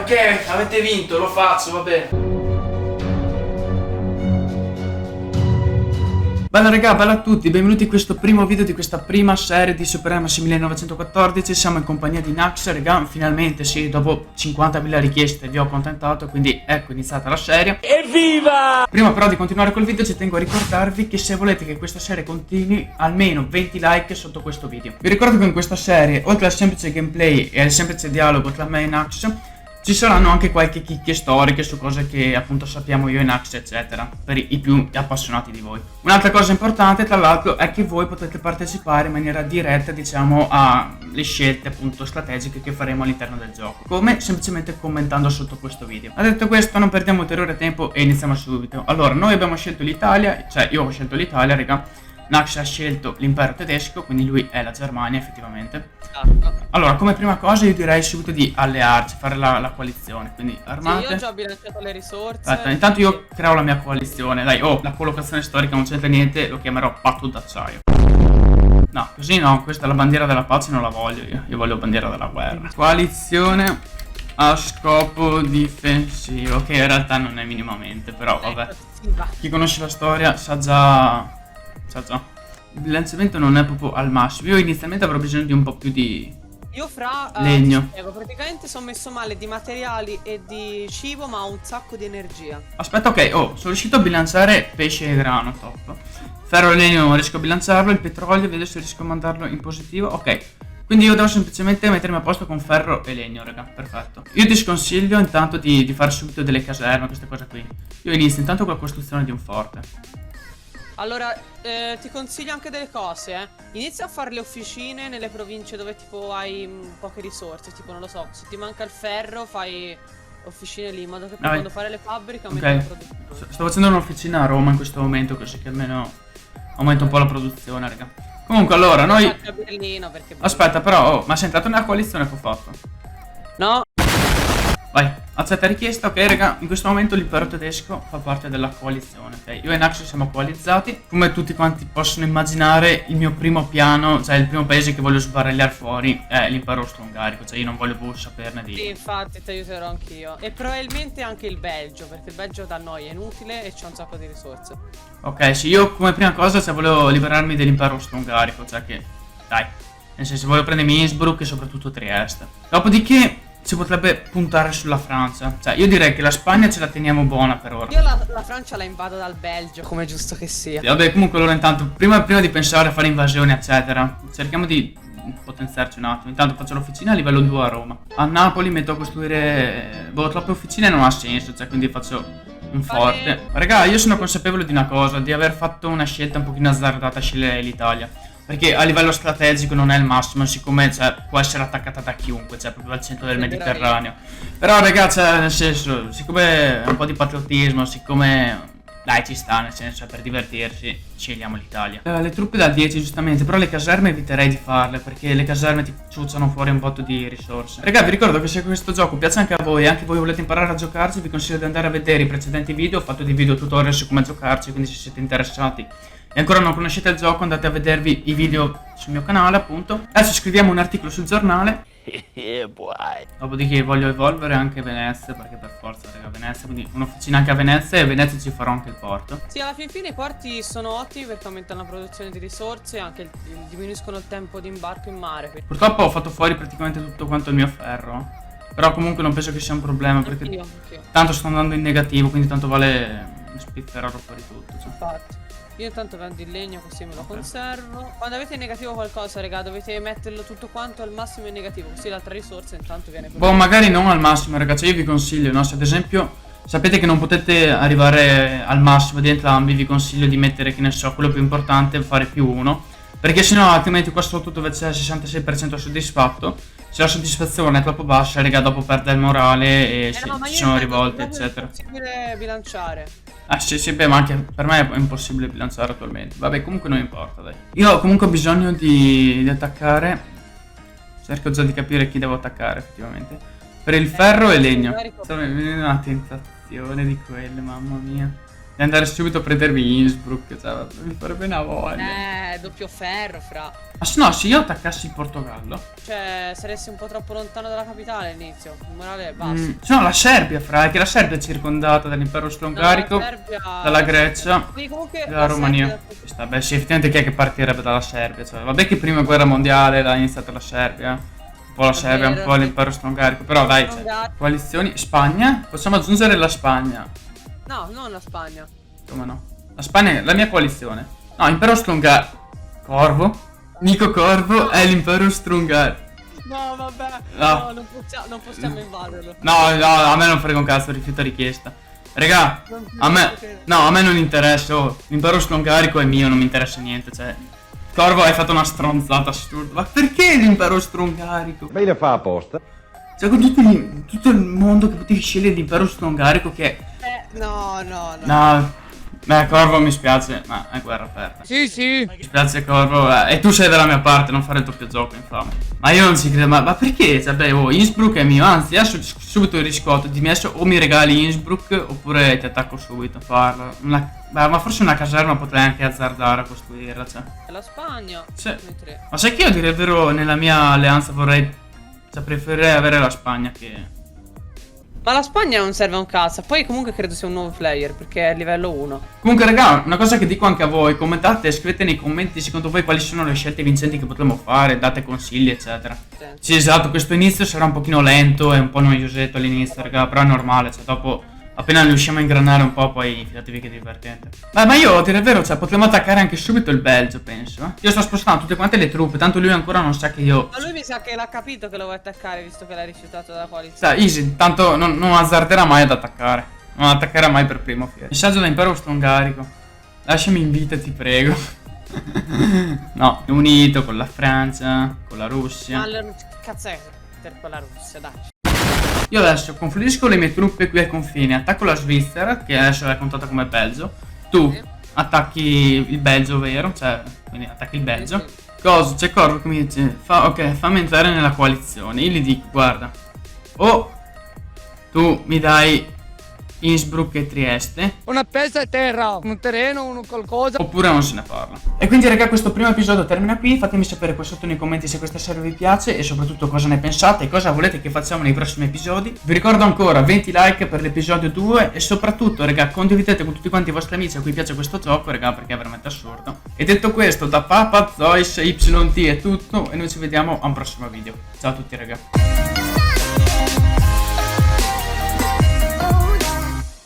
Ok, avete vinto, lo faccio, va bene. Bella raga, bella a tutti, benvenuti in questo primo video di questa prima serie di Super Hermes 1914. Siamo in compagnia di Nax, raga, finalmente sì, dopo 50.000 richieste vi ho accontentato, quindi ecco iniziata la serie. Evviva! Prima però di continuare col video ci tengo a ricordarvi che se volete che questa serie continui, almeno 20 like sotto questo video. Vi ricordo che in questa serie, oltre al semplice gameplay e al semplice dialogo tra me e Nax, ci saranno anche qualche chicche storiche su cose che appunto sappiamo io e Nax eccetera, per i più appassionati di voi. Un'altra cosa importante tra l'altro è che voi potete partecipare in maniera diretta diciamo alle scelte appunto strategiche che faremo all'interno del gioco, come semplicemente commentando sotto questo video. Ma detto questo non perdiamo ulteriore tempo e iniziamo subito. Allora noi abbiamo scelto l'Italia, cioè io ho scelto l'Italia raga. Nax ha scelto l'impero tedesco, quindi lui è la Germania effettivamente. Allora, come prima cosa io direi subito di allearci, fare la coalizione, quindi armate. Sì, io ho già bilanciato le risorse. Aspetta, intanto io creo la mia coalizione, dai, la collocazione storica non c'entra niente, lo chiamerò patto d'acciaio. No, così no, questa è la bandiera della pace, non la voglio io voglio bandiera della guerra. Coalizione a scopo difensivo, che in realtà non è minimamente, però vabbè. Chi conosce la storia sa già. Il bilanciamento non è proprio al massimo. Io inizialmente avrò bisogno di un po' più di legno. Ti spiego, praticamente sono messo male di materiali e di cibo, ma ho un sacco di energia. Aspetta, ok, sono riuscito a bilanciare pesce e grano, top. Ferro e legno non riesco a bilanciarlo. Il petrolio, vedo se riesco a mandarlo in positivo. Ok, quindi io devo semplicemente mettermi a posto con ferro e legno, raga, perfetto. Io ti sconsiglio intanto di fare subito delle caserme, queste cose qui. Io inizio intanto con la costruzione di un forte. Allora, ti consiglio anche delle cose, Inizia a fare le officine nelle province dove tipo hai poche risorse. Tipo, non lo so, se ti manca il ferro fai officine lì, in modo che poi quando fare le fabbriche aumenti la produzione. Sto facendo un'officina a Roma in questo momento, così che almeno aumenta un po' la produzione, raga. Comunque allora, noi... A Berlino, perché Aspetta però, ma sei entrato nella coalizione che ho fatto? No. Vai, accetta richiesta, ok raga, in questo momento l'impero tedesco fa parte della coalizione, ok? Io e Nax siamo coalizzati, come tutti quanti possono immaginare il mio primo piano, cioè il primo paese che voglio sbaragliare fuori è l'impero austro-ungarico, cioè io non voglio più saperne di... Sì, infatti ti aiuterò anch'io, e probabilmente anche il Belgio, perché il Belgio da noi è inutile e c'ha un sacco di risorse. Ok, sì, io come prima cosa cioè volevo liberarmi dell'impero austro-ungarico, cioè che, dai, nel senso voglio prendermi Innsbruck e soprattutto Trieste. Dopodiché... si potrebbe puntare sulla Francia. Cioè io direi che la Spagna ce la teniamo buona per ora. Io la Francia la invado dal Belgio, come è giusto che sia. Vabbè, comunque allora intanto prima di pensare a fare invasioni eccetera, cerchiamo di potenziarci un attimo. Intanto faccio l'officina a livello 2 a Roma. A Napoli metto a costruire troppe officine non ha senso, cioè quindi faccio un forte. Raga, io sono consapevole di una cosa, di aver fatto una scelta un pochino azzardata a scegliere l'Italia, perché a livello strategico non è il massimo, siccome cioè, può essere attaccata da chiunque, cioè proprio al centro del Mediterraneo. Però ragazzi, nel senso, siccome è un po' di patriottismo, siccome dai ci sta, nel senso, per divertirsi, scegliamo l'Italia. Le truppe da 10 giustamente, però le caserme eviterei di farle, perché le caserme ti ciucciano fuori un botto di risorse. Ragazzi, vi ricordo che se questo gioco piace anche a voi e anche voi volete imparare a giocarci, vi consiglio di andare a vedere i precedenti video. Ho fatto dei video tutorial su come giocarci, quindi se siete interessati e ancora non conoscete il gioco andate a vedervi i video sul mio canale appunto. Adesso scriviamo un articolo sul giornale. Dopodiché voglio evolvere anche Venezia, perché per forza raga, Venezia, quindi un'officina anche a Venezia, e a Venezia ci farò anche il porto. Sì, alla fine i porti sono ottimi perché aumentano la produzione di risorse e anche diminuiscono il tempo di imbarco in mare. Purtroppo ho fatto fuori praticamente tutto quanto il mio ferro, però comunque non penso che sia un problema, perché Anch'io. tanto sto andando in negativo, quindi tanto vale spifferarlo fuori tutto, cioè. Infatti. Io intanto prendo il legno così me lo conservo. Quando avete in negativo qualcosa, raga, dovete metterlo tutto quanto al massimo in negativo, così l'altra risorsa intanto viene Boh, magari non al massimo ragazzi, io vi consiglio, no? Se ad esempio sapete che non potete arrivare al massimo di entrambi, vi consiglio di mettere, che ne so, quello più importante, fare +1, perché sennò altrimenti qua sotto dove c'è il 66% soddisfatto, se la soddisfazione è troppo bassa, raga, dopo perde il morale e ci sono rivolte eccetera. È impossibile bilanciare. Ah sì, beh, ma anche per me è impossibile bilanciare attualmente. Vabbè, comunque non importa, dai. Io comunque ho bisogno di attaccare. Cerco già di capire chi devo attaccare effettivamente. Per il ferro e legno. Sta venendo una tentazione di quelle, mamma mia. di andare subito a prendermi Innsbruck, cioè mi farebbe una voglia. Doppio ferro, fra. Ma se no, se io attaccassi il Portogallo, Cioè, saresti un po' troppo lontano dalla capitale all'inizio. In morale, basta. se no la Serbia, fra, è che la Serbia è circondata dall'impero austro-ungarico, No, la Serbia- dalla Grecia, Quindi comunque dalla Romania. Serbia- Ci sta, beh sì, effettivamente chi è che partirebbe dalla Serbia? Cioè, vabbè che prima guerra mondiale l'ha iniziata la Serbia, un po' la Serbia, un vero, po' sì. l'impero austro-ungarico, però dai, cioè, Austro-ungarico. coalizioni, Spagna, possiamo aggiungere la Spagna, No, non la Spagna. come no? La Spagna è la mia coalizione, no, impero austro-ungarico, Corvo, Nico Corvo è l'impero austro-ungarico. No, vabbè. No. Non possiamo invaderlo. No, no, a me non frega un cazzo, rifiuto richiesta. Regà, a me non interessa, oh, l'impero austro-ungarico è mio, non mi interessa niente, cioè. Corvo, hai fatto una stronzata assurda. Ma perché l'impero austro-ungarico? Beh, le fa apposta. Cioè, con tutto il mondo che potevi scegliere l'impero austro-ungarico che... No. No, beh, Corvo mi spiace, ma è guerra aperta. Sì. Mi spiace, Corvo, e tu sei dalla mia parte, non fare il doppio gioco, infame. Ma io non ci credo, ma perché? Cioè, beh, oh, Innsbruck è mio, anzi, adesso subito il riscotto, di messo o mi regali Innsbruck oppure ti attacco subito, parla. Ma forse una caserma potrei anche azzardare a costruirla, cioè. È la Spagna. Sì. Noi tre. Ma sai che io a dire il vero nella mia alleanza vorrei, cioè preferirei avere la Spagna che... Ma la Spagna non serve a un cazzo. Poi comunque credo sia un nuovo player perché è livello 1. Comunque raga, una cosa che dico anche a voi, commentate e scrivete nei commenti secondo voi quali sono le scelte vincenti che potremmo fare, date consigli eccetera. Sì esatto, questo inizio sarà un pochino lento e un po' noiosetto all'inizio raga, però è normale, cioè dopo appena riusciamo a ingranare un po' poi fidatevi che è divertente. Ma io a dire il vero, cioè potremmo attaccare anche subito il Belgio penso, eh. Io sto spostando tutte quante le truppe, tanto lui ancora non sa che io... Ma lui mi sa che l'ha capito che lo vuoi attaccare visto che l'ha rifiutato dalla coalizione. Cioè, easy, tanto non azzarderà mai ad attaccare. Non attaccherà mai per primo. Messaggio da impero austro-ungarico. Lasciami in vita, ti prego. No, è unito con la Francia, con la Russia. Ma che cazzo è con la Russia, dai. Io adesso confluisco le mie truppe qui al confine. Attacco la Svizzera, che adesso è contata come Belgio. Tu attacchi il Belgio, vero? Cioè, quindi attacchi il Belgio. Cosa? C'è Corvo che mi dice ok, fammi entrare nella coalizione. Io gli dico, guarda, o tu mi dai Innsbruck e Trieste, una pezza a terra, un terreno, qualcosa. oppure non se ne parla. E quindi raga, questo primo episodio termina qui. Fatemi sapere qua sotto nei commenti se questa serie vi piace e soprattutto cosa ne pensate e cosa volete che facciamo nei prossimi episodi. Vi ricordo ancora 20 like per l'episodio 2 e soprattutto raga, condividete con tutti quanti i vostri amici a cui piace questo gioco raga, perché è veramente assurdo. E detto questo, da Papa Zois YT è tutto e noi ci vediamo a un prossimo video. Ciao a tutti raga.